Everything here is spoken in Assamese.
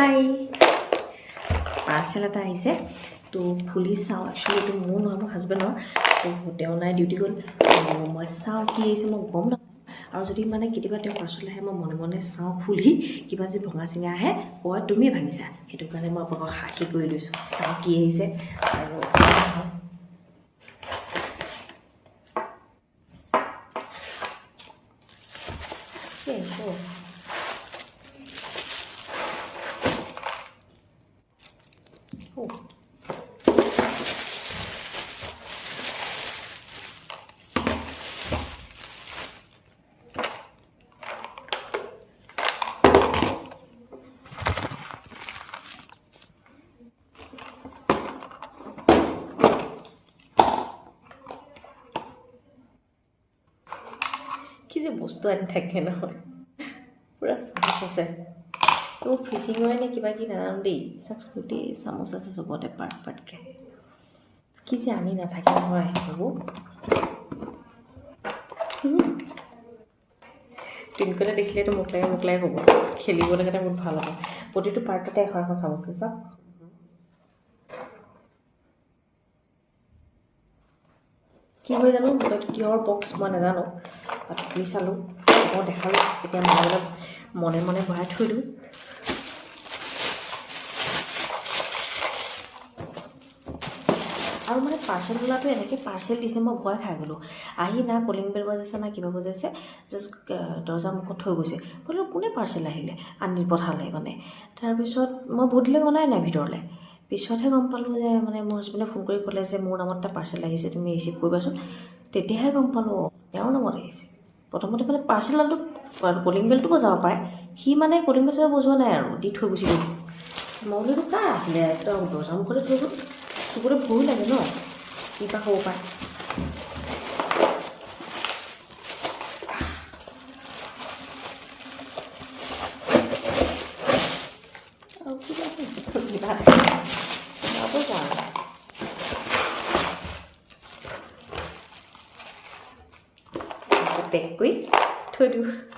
হাই পাৰ্চেল এটা আহিছে তো খুলি চাওঁ একচুৱেলি এইটো মোৰ নহয় মোৰ হাজবেণ্ডৰ তো তেওঁ নাই ডিউটি গ'ল মই চাওঁ কি আহিছে মই গম নাপাওঁ আৰু যদি মানে কেতিয়াবা তেওঁ পাৰ্চেল আহে মই মনে মনে চাওঁ খুলি কিবা যদি ভঙা চিঙা আহে কয় তুমিয়ে ভাঙিছা সেইটো কাৰণে মই আপোনালোকক সাক্ষী কৰি লৈছোঁ চাওঁ কি আহিছে আৰু কি আহিছে কি যে বস্তু আনি থাকে নহয় পুৰা চামুচ আছে এইবোৰ ফিচিঙৰ নে কিবা কি নাজানো দেই চাওকচোন গোটেই চামুচ আছে চবতে পাৰ্ট পাৰ্টকৈ কি যে আনি নাথাকে নহয় সেইবোৰ টিংকলে দেখিলেতো মোক লাগে ক'ব খেলিবলৈ কাৰণে বহুত ভাল হ'ব প্ৰতিটো পাৰ্টতে এখন এখন চামুচ আছে চাওক কি হয় জানো এইটো কিহৰ বক্স মই নাজানো খুলি চালোঁ মই দেখালোঁ এতিয়া মনে মনে ভৰাই থৈ দিওঁ আৰু মানে পাৰ্চেল বোলাটো এনেকৈ পাৰ্চেল দিছে মই ভয় খাই গ'লোঁ আহি না কলিং বেল বজাইছে না কিবা বজাইছে জাষ্ট দৰ্জা মুখত থৈ গৈছে বোলো কোনে পাৰ্চেল আহিলে আনি পঠালে মানে তাৰপিছত মই বহুত দিলে অনাই নাই ভিতৰলৈ পিছতহে গম পালোঁ যে মানে মোৰ হাজবেণ্ডে ফোন কৰি ক'লে যে মোৰ নামত এটা পাৰ্চেল আহিছে তুমি ৰিচিভ কৰিবাচোন তেতিয়াহে গম পালোঁ তেওঁৰ নামত আহিছে প্ৰথমতে মানে পাৰ্চেলটো কলিং বেলটো বজাব পাৰে সি মানে কলিং বেল বজোৱা নাই আৰু দি থৈ গুচি গৈছে মই বোলো কাৰ আহিলে একদম দৰ্জা মুখতে থৈ গ'ল চকুৰে ভয়ো লাগে ন কিবা হ'ব পাৰে আৰু কিবা পেক কৰি থৈ দিওঁ